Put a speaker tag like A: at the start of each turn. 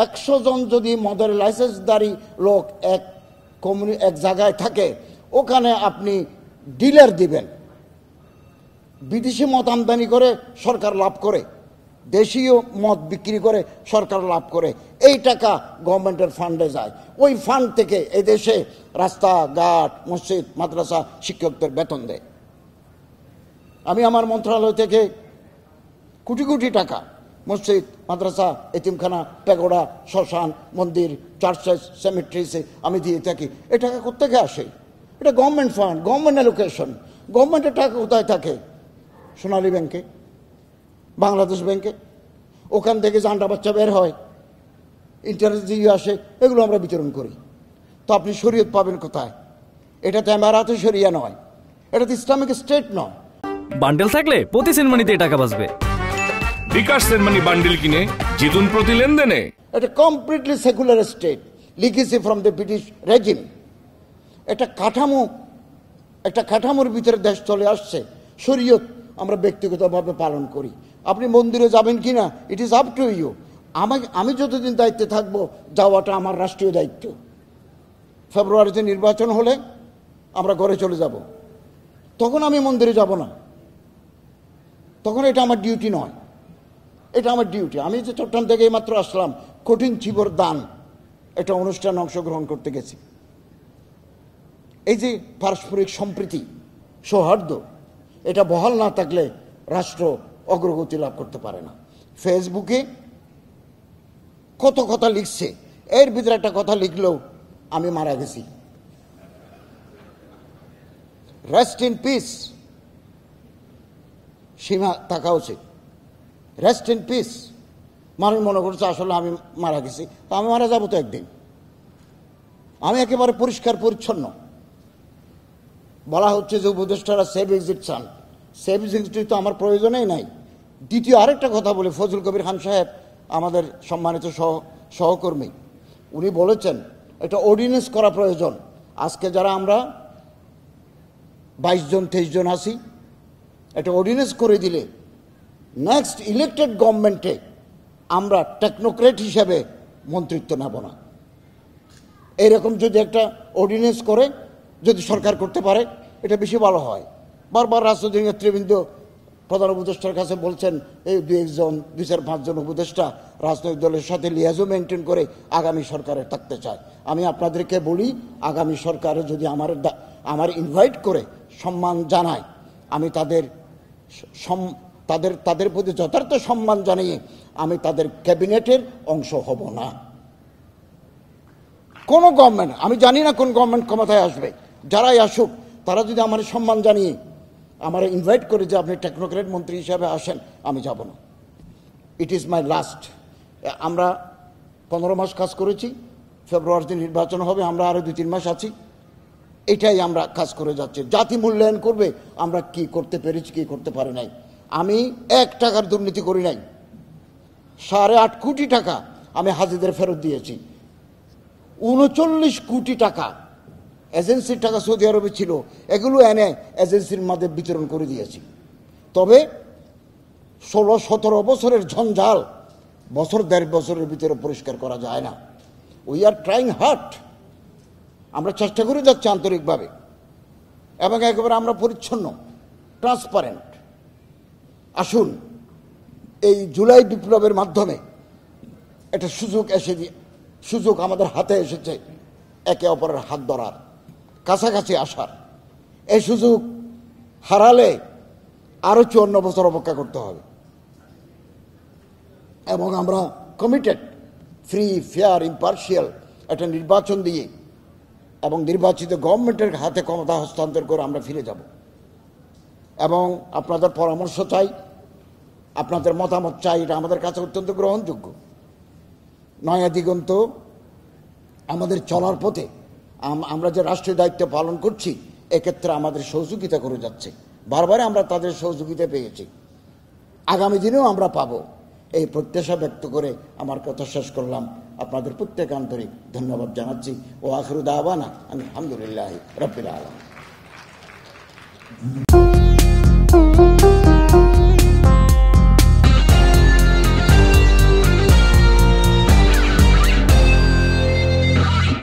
A: 100 জন যদি মদের লাইসেন্সধারী লোক এক জায়গায় থাকে, ওখানে আপনি ডিলার দিবেন। বিদেশি মদ আমদানি করে সরকার লাভ করে, দেশীয় মদ বিক্রি করে সরকার লাভ করে। এই টাকা গভর্নমেন্টের ফান্ডে যায়। ওই ফান্ড থেকে এই দেশে রাস্তাঘাট, মসজিদ, মাদ্রাসা, শিক্ষকদের বেতন দেয়। আমি আমার মন্ত্রণালয় থেকে কোটি কোটি টাকা মসজিদ, মাদ্রাসা, এতিমখানা, প্যাগোডা, শ্মশান, মন্দির, চার্চেস, সেমেট্রিসে আমি দিয়ে থাকি। এ টাকা কোত্থেকে আসে? এটা গভর্নমেন্ট ফান্ড, গভর্নমেন্ট অ্যালোকেশন। গভর্নমেন্টের টাকা কোথায় থাকে? সোনালী ব্যাংকে, বাংলাদেশ ব্যাংকে। ওখান থেকে জান্ডা বাচ্চা বের হয়, ইন্টারেস্ট দিয়ে আসে, এগুলো আমরা বিতরণ করি। তো আপনি শরীয়ত পাবেন কোথায়? এটা তো এমারাতে শরিয়া নয়, এটা তো ইসলামিক স্টেট নয়।
B: বান্ডেল থাকলে প্রতি সেনমানিতে টাকা বাঁচবে।
C: বিকাশ সেনমানি বান্ডেল কিনে জিতুন প্রতি লেনদেনে।
A: এটা completely secular state, legacy from the British regime. একটা কাঠামোর ভিতরে দেশ চলে আসছে। শরীয়ত আমরা ব্যক্তিগতভাবে পালন করি। আপনি মন্দিরে যাবেন কি না, it is up to you. আমি যতদিন দায়িত্বে থাকবো, যাওয়াটা আমার রাষ্ট্রীয় দায়িত্ব। ফেব্রুয়ারিতে নির্বাচন হলে আমরা ঘরে চলে যাব, তখন আমি মন্দিরে যাব না, তখন এটা আমার ডিউটি নয়, এটা আমার ডিউটি। আমি যে চট্টগ্রাম থেকে এইমাত্র আসলাম, কঠিন চিবর দান একটা অনুষ্ঠানে অংশগ্রহণ করতে গেছি। এই যে পারস্পরিক সম্প্রীতি, সৌহার্দ্য, এটা বহাল না থাকলে রাষ্ট্র অগ্রগতি লাভ করতে পারে না। ফেসবুকে কত কথা লিখছে, এর ভিতরে একটা কথা লিখলেও আমি মারা গেছি, রেস্ট ইন পিস। সীমা থাকা উচিত, রেস্ট ইন পিস। মানুষ মনে করছে আসলে আমি মারা গেছি, তা আমি মারা যাবো তো একদিন। আমি একেবারে পরিষ্কার পরিচ্ছন্ন। বলা হচ্ছে যে উপদেষ্টারা সেভ এক্সিট চান, সেভ এক্সিট তো আমার প্রয়োজনেই নাই। দ্বিতীয় আরেকটা কথা বলে, ফজল কবির খান সাহেব আমাদের সম্মানিত সহকর্মী, উনি বলেছেন এটা অর্ডিন্যান্স করা প্রয়োজন। আজকে যারা আমরা 22 জন 23 জন আছি, এটা অর্ডিন্যান্স করে দিলে নেক্সট ইলেক্টেড গভর্নমেন্টে আমরা টেকনোক্রেট হিসেবে মন্ত্রিত্ব নেব না। এরকম যদি একটা অর্ডিন্যান্স করে যদি সরকার করতে পারে, এটা বেশি ভালো হয়। বারবার রাজনৈতিক নেতৃবৃন্দ প্রধান উপদেষ্টার কাছে বলছেন, এই 2-4-5 জন উপদেষ্টা রাজনৈতিক দলের সাথে লিয়াজও মেনটেন করে আগামী সরকারে থাকতে চায়। আমি আপনাদেরকে বলি, আগামী সরকারে যদি আমার ইনভাইট করে সম্মান জানায়, আমি তাদের প্রতি যথার্থ সম্মান জানিয়ে আমি তাদের ক্যাবিনেটের অংশ হব না। কোন গভর্নমেন্ট, আমি জানি না কোন গভর্নমেন্ট ক্ষমতায় আসবে, যারাই আসুক, তারা যদি আমার সম্মান জানিয়ে আমার ইনভাইট করে যে আপনি টেকনোক্রেট মন্ত্রী হিসাবে আসেন, আমি যাব না। It is my last. আমরা 15 মাস কাজ করেছি, ফেব্রুয়ারিতে নির্বাচন হবে, আমরা আরও 2-3 মাস আছি। এটাই আমরা কাজ করে যাচ্ছি। জাতি মূল্যায়ন করবে আমরা কি করতে পেরেছি, কি করতে পারি নাই। আমি 1 টাকার দুর্নীতি করি নাই। 8.5 কোটি টাকা আমি হাজিদের ফেরত দিয়েছি। 39 কোটি টাকা এজেন্সির টাকা সৌদি আরবে ছিল, এগুলো এনে এজেন্সির মধ্যে বিতরণ করে দিয়েছি। তবে 16-17 বছরের ঝঞ্ঝাল বছর 1.5 বছরের ভিতরে পরিষ্কার করা যায় না। We are trying hard. আমরা চেষ্টা করে যাচ্ছি আন্তরিকভাবে, এবং একেবারে আমরা পরিচ্ছন্ন, ট্রান্সপারেন্ট। আসুন, এই জুলাই বিপ্লবের মাধ্যমে একটা সুযোগ আমাদের হাতে এসেছে, একে অপরের হাত ধরার, কাছাকাছি আসার। এই সুযোগ হারালে আরো 54 বছর অপেক্ষা করতে হবে। এবং আমরা কমিটেড, ফ্রি, ফেয়ার, ইম্পার্শিয়াল একটা নির্বাচন দিয়ে এবং নির্বাচিত গভর্নমেন্টের হাতে ক্ষমতা হস্তান্তর করে আমরা ফিরে যাব। এবং আপনাদের পরামর্শ চাই, আপনাদের মতামত চাই, এটা আমাদের কাছে অত্যন্ত গ্রহণযোগ্য। নয়া দিগন্ত আমাদের চলার পথে আমরা যে রাষ্ট্রীয় দায়িত্ব পালন করছি, এক্ষেত্রে আমাদের সহযোগিতা করে যাচ্ছে। বারবার আমরা তাদের সহযোগিতা পেয়েছি, আগামী দিনেও আমরা পাবো, এই প্রত্যাশা ব্যক্ত করে আমার কথা শেষ করলাম। আপনাদের প্রত্যেক আন্তরিক ধন্যবাদ জানাচ্ছি। ও আখিরু দাওয়ানা আলহামদুলিল্লাহি রাব্বিল আলামিন।